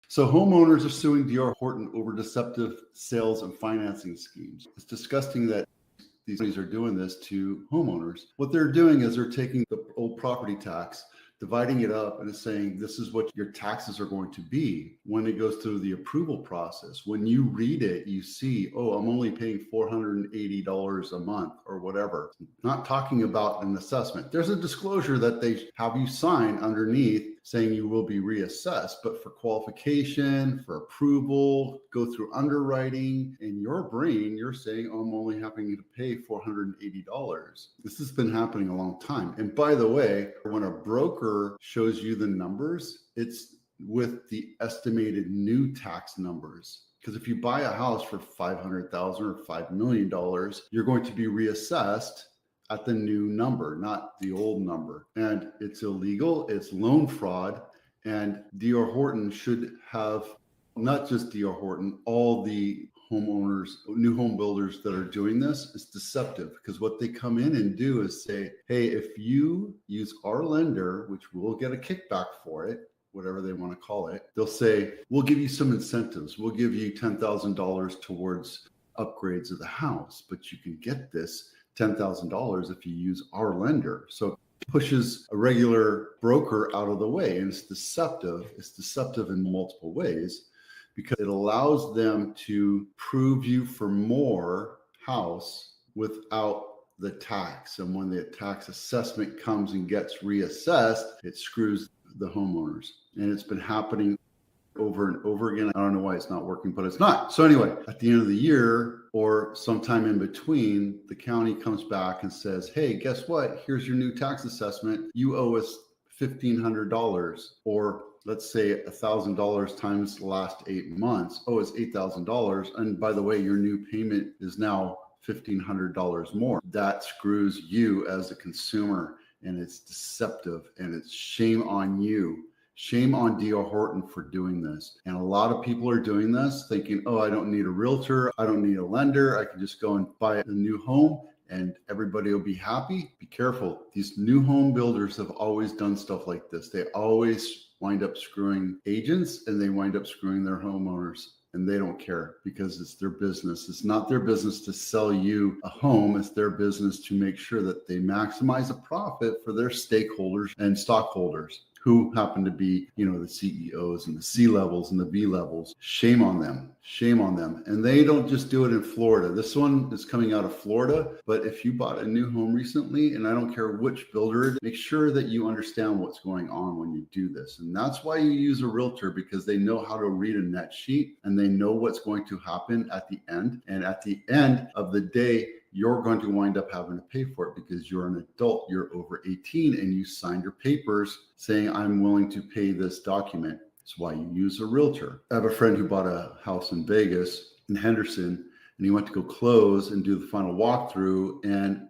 So homeowners are suing Dior Horton over deceptive sales and financing schemes. It's disgusting that these companies are doing this to homeowners. What they're doing is they're taking the old property tax, dividing it up, and it's saying this is what your taxes are going to be when it goes through the approval process. When you read it, you see, oh, I'm only paying $480 a month or whatever. Not talking about an assessment. There's a disclosure that they have you sign underneath saying you will be reassessed, but for qualification, for approval, go through underwriting, in your brain, you're saying, oh, I'm only having to pay $480. This has been happening a long time. And by the way, when a broker shows you the numbers, it's with the estimated new tax numbers. Because if you buy a house for $500,000 or $5 million, you're going to be reassessed at the new number, not the old number. And it's illegal, it's loan fraud, and Dior Horton should have, not just Dior Horton, all the homeowners, new home builders that are doing this is deceptive, because what they come in and do is say, hey, if you use our lender, which we'll get a kickback for it, whatever they want to call it, they'll say, we'll give you some incentives. We'll give you $10,000 towards upgrades of the house, but you can get this $10,000 if you use our lender. So it pushes a regular broker out of the way, and it's deceptive. It's deceptive in multiple ways because it allows them to prove you for more house without the tax. And when the tax assessment comes and gets reassessed, it screws the homeowners. And it's been happening over and over again. I don't know why it's not working, but it's not. So anyway, at the end of the year or sometime in between, the county comes back and says, hey, guess what? Here's your new tax assessment. You owe us $1,500, or let's say $1,000 times the last 8 months. Oh, it's $8,000. And by the way, your new payment is now $1,500 more. That screws you as a consumer, and it's deceptive, and it's shame on you. Shame on Dior Horton for doing this. And a lot of people are doing this thinking, oh, I don't need a realtor. I don't need a lender. I can just go and buy a new home and everybody will be happy. Be careful. These new home builders have always done stuff like this. They always wind up screwing agents and they wind up screwing their homeowners. And they don't care because it's their business. It's not their business to sell you a home. It's their business to make sure that they maximize a profit for their stakeholders and stockholders, who happen to be, the CEOs and the C levels and the V levels. Shame on them. Shame on them. And they don't just do it in Florida. This one is coming out of Florida. But if you bought a new home recently, and I don't care which builder it is, make sure that you understand what's going on when you do this. And that's why you use a realtor, because they know how to read a net sheet and they know what's going to happen at the end. And at the end of the day, you're going to wind up having to pay for it because you're an adult, you're over 18, and you signed your papers saying, I'm willing to pay this document. That's why you use a realtor. I have a friend who bought a house in Vegas, in Henderson, and he went to go close and do the final walkthrough, and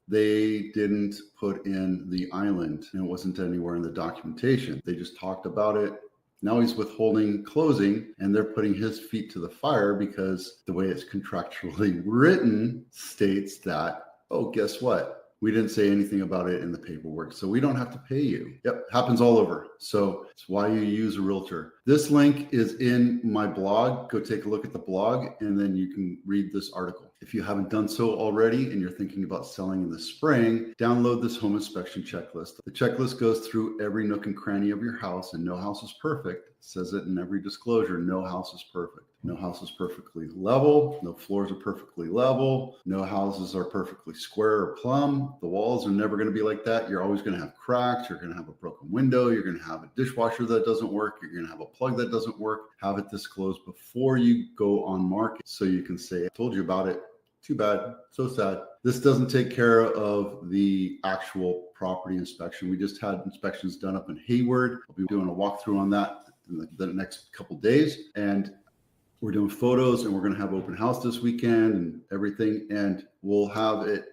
they didn't put in the island, and it wasn't anywhere in the documentation. They just talked about it. Now he's withholding closing, and they're putting his feet to the fire because the way it's contractually written states that, oh, guess what? We didn't say anything about it in the paperwork, so we don't have to pay you. Yep, happens all over. So it's why you use a realtor. This link is in my blog. Go take a look at the blog, and then you can read this article. If you haven't done so already and you're thinking about selling in the spring, download this home inspection checklist. The checklist goes through every nook and cranny of your house, and no house is perfect. It says it in every disclosure, no house is perfect. No house is perfectly level. No floors are perfectly level. No houses are perfectly square or plumb. The walls are never going to be like that. You're always going to have cracks. You're going to have a broken window. You're going to have a dishwasher that doesn't work. You're going to have a plug that doesn't work. Have it disclosed before you go on market so you can say, I told you about it. Too bad. So sad. This doesn't take care of the actual property inspection. We just had inspections done up in Hayward. I'll be doing a walkthrough on that in the next couple days. And we're doing photos, and we're going to have open house this weekend and everything. And we'll have it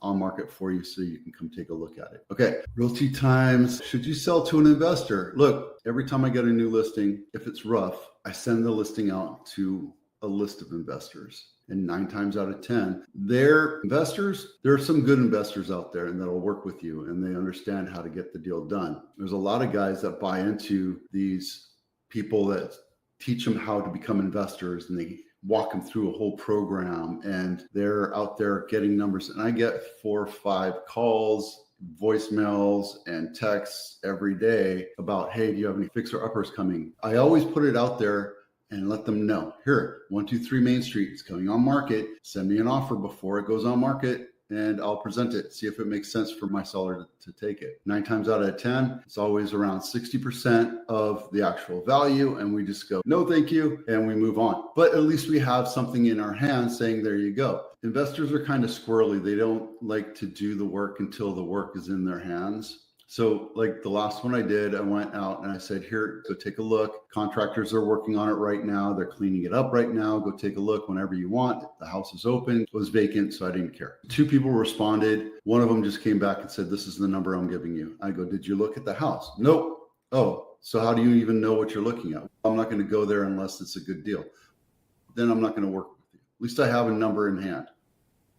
on market for you so you can come take a look at it. Okay. Realty times. Should you sell to an investor? Look, every time I get a new listing, if it's rough, I send the listing out to a list of investors. And 9 times out of 10, they're investors. There are some good investors out there and that'll work with you, and they understand how to get the deal done. There's a lot of guys that buy into these people that teach them how to become investors, and they walk them through a whole program, and they're out there getting numbers. And I get 4 or 5 calls, voicemails, and texts every day about, hey, do you have any fixer uppers coming? I always put it out there and let them know, here, 123 Main Street is coming on market. Send me an offer before it goes on market, and I'll present it, see if it makes sense for my seller to take it. 9 times out of 10, it's always around 60% of the actual value, and we just go, no, thank you, and we move on. But at least we have something in our hands saying, there you go. Investors are kind of squirrely. They don't like to do the work until the work is in their hands. So like the last one I did, I went out and I said, here, go take a look. Contractors are working on it right now. They're cleaning it up right now. Go take a look whenever you want. The house is open. It was vacant, so I didn't care. 2 people responded. One of them just came back and said, this is the number I'm giving you. I go, did you look at the house? Nope. Oh, so how do you even know what you're looking at? I'm not going to go there unless it's a good deal. Then I'm not going to work with you. At least I have a number in hand.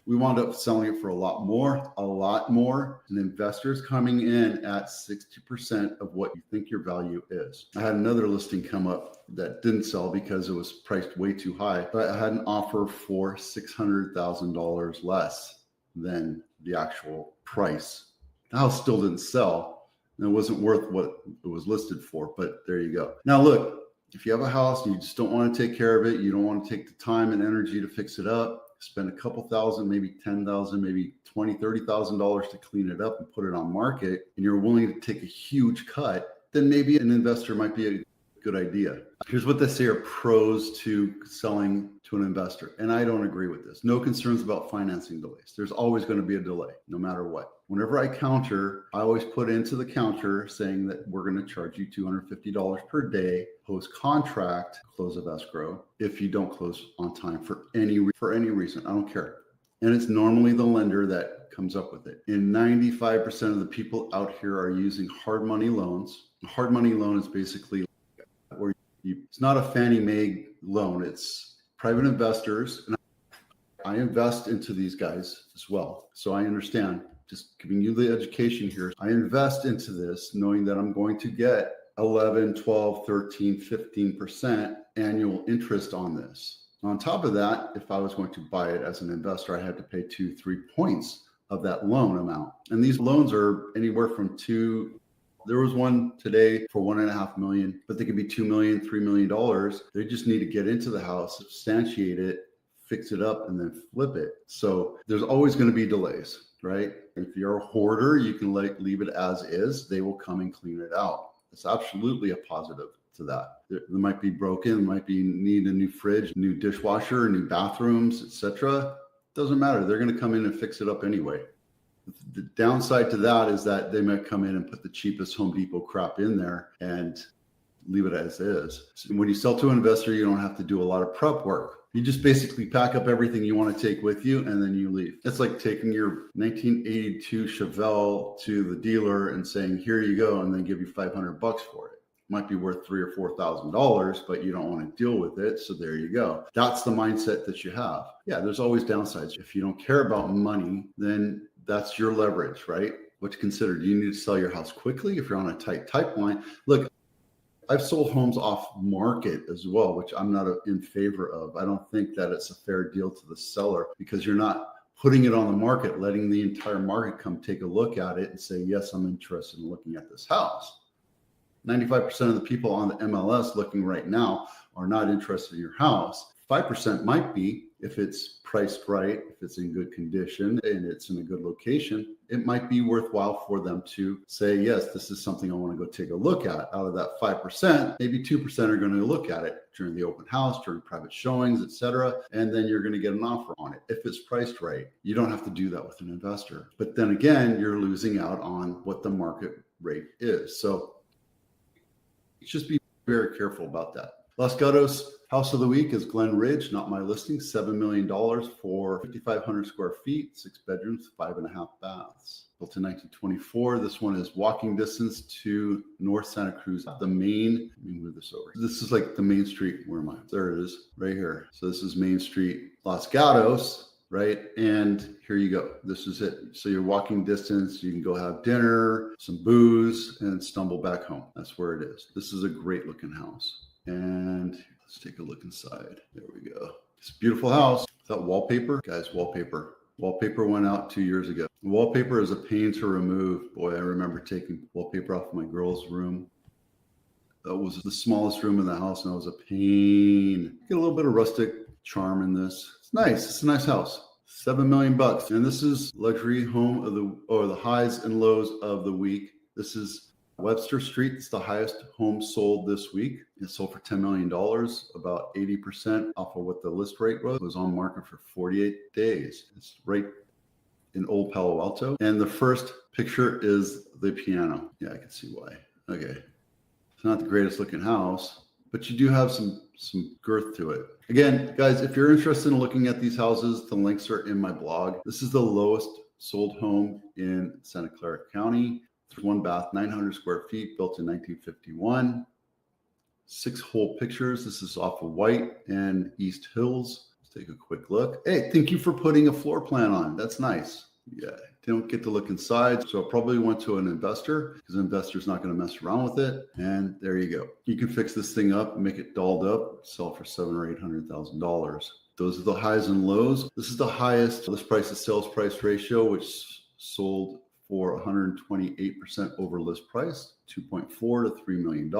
We wound up selling it for a lot more, and investors coming in at 60% of what you think your value is. I had another listing come up that didn't sell because it was priced way too high, but I had an offer for $600,000 less than the actual price. The house still didn't sell, and it wasn't worth what it was listed for, but there you go. Now look, if you have a house and you just don't want to take care of it, you don't want to take the time and energy to fix it up, spend a couple thousand, maybe $10,000, maybe $20,000, $30,000 to clean it up and put it on market, and you're willing to take a huge cut, then maybe an investor might be a good idea. Here's what they say are pros to selling to an investor, and I don't agree with this. No concerns about financing delays. There's always going to be a delay, no matter what. Whenever I counter, I always put into the counter saying that we're going to charge you $250 per day post-contract close of escrow if you don't close on time for any reason. I don't care. And it's normally the lender that comes up with it. And 95% of the people out here are using hard money loans. A hard money loan is basically where it's not a Fannie Mae loan. It's private investors. And I invest into these guys as well. So I understand. Just giving you the education here. I invest into this knowing that I'm going to get 11, 12, 13, 15% annual interest on this. On top of that, if I was going to buy it as an investor, I had to pay 2-3 points of that loan amount. And these loans are anywhere from there was one today for $1.5 million, but they could be $2 million, $3 million. They just need to get into the house, substantiate it, fix it up, and then flip it. So there's always going to be delays, right? If you're a hoarder, you can leave it as is. They will come and clean it out. It's absolutely a positive to that. It might be broken, might be need a new fridge, new dishwasher, new bathrooms, etc. Doesn't matter. They're going to come in and fix it up anyway. The downside to that is that they might come in and put the cheapest Home Depot crap in there and leave it as is. So when you sell to an investor, you don't have to do a lot of prep work. You just basically pack up everything you want to take with you and then you leave. It's like taking your 1982 Chevelle to the dealer and saying, here you go, and then give you $500 for it. Might be worth $3,000 or $4,000, but you don't want to deal with it. So there you go. That's the mindset that you have. Yeah, there's always downsides. If you don't care about money, then that's your leverage, right? What to consider. Do you need to sell your house quickly if you're on a tight pipeline? Look, I've sold homes off market as well, which I'm not in favor of. I don't think that it's a fair deal to the seller because you're not putting it on the market, letting the entire market come take a look at it and say, yes, I'm interested in looking at this house. 95% of the people on the MLS looking right now are not interested in your house. 5% might be if it's priced right, if it's in good condition and it's in a good location. It might be worthwhile for them to say, yes, this is something I want to go take a look at. Out of that 5%, maybe 2% are going to look at it during the open house, during private showings, etc. And then you're going to get an offer on it. If it's priced right, you don't have to do that with an investor. But then again, you're losing out on what the market rate is. So just be very careful about that. Los Gatos house of the week is Glen Ridge, not my listing, $7 million for 5,500 square feet, 6 bedrooms, 5.5 baths. Built in 1924. This one is walking distance to North Santa Cruz. Let me move this over. This is like the main street. Where am I? There it is, right here. So this is Main Street, Los Gatos. right? And here you go. This is it. So you're walking distance. You can go have dinner, some booze, and stumble back home. That's where it is. This is a great looking house. And let's take a look inside. There we go. It's a beautiful house. Is that wallpaper? Guys, wallpaper. Wallpaper went out 2 years ago. Wallpaper is a pain to remove. Boy, I remember taking wallpaper off my girl's room. That was the smallest room in the house, and it was a pain. Get a little bit of rustic charm in this. It's nice. It's a nice house. $7 million. And this is luxury home of the highs and lows of the week. This is Webster Street. It's the highest home sold this week. It sold for $10 million, about 80% off of what the list rate was. It was on market for 48 days. It's right in Old Palo Alto. And the first picture is the piano. Yeah, I can see why. Okay. It's not the greatest looking house, but you do have some girth to it. Again, guys, if you're interested in looking at these houses, the links are in my blog. This is the lowest sold home in Santa Clara County. It's 1 bath, 900 square feet, built in 1951. 6 whole pictures. This is off of White and East Hills. Let's take a quick look. Hey, thank you for putting a floor plan on. That's nice. Yeah, don't get to look inside. So I probably went to an investor because an investor's not going to mess around with it. And there you go. You can fix this thing up, make it dolled up, sell for $700,000 or $800,000. Those are the highs and lows. This is the highest list price to sales price ratio, which sold for 128% over list price, 2.4 to $3 million.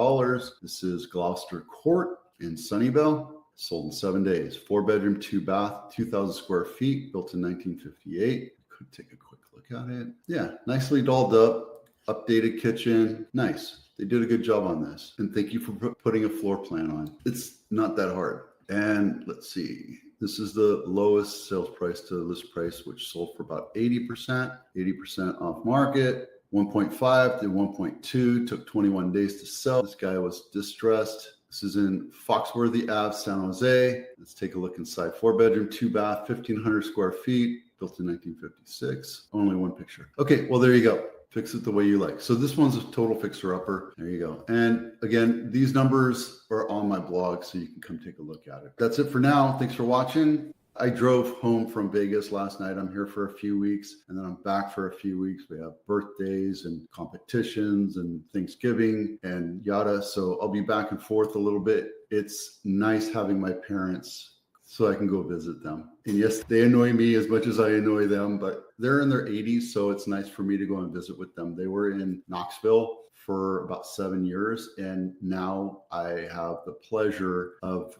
This is Gloucester Court in Sunnyvale. Sold in 7 days. 4 bedroom, 2 bath, 2,000 square feet, built in 1958. Could take a quick look at it. Yeah, nicely dolled up, updated kitchen. Nice. They did a good job on this. And thank you for putting a floor plan on. It's not that hard. And let's see. This is the lowest sales price to list price, which sold for about 80%, 80% off market. 1.5 to 1.2, took 21 days to sell. This guy was distressed. This is in Foxworthy Ave, San Jose. Let's take a look inside. 4 bedroom, 2 bath, 1,500 square feet, built in 1956. Only 1 picture. Okay, well, there you go. Fix it the way you like. So this one's a total fixer-upper. There you go. And again, these numbers are on my blog, so you can come take a look at it. That's it for now. Thanks for watching. I drove home from Vegas last night. I'm here for a few weeks, and then I'm back for a few weeks. We have birthdays and competitions and Thanksgiving and yada. So I'll be back and forth a little bit. It's nice having my parents so I can go visit them. And yes, they annoy me as much as I annoy them, but they're in their 80s, so it's nice for me to go and visit with them. They were in Knoxville for about 7 years, and now I have the pleasure of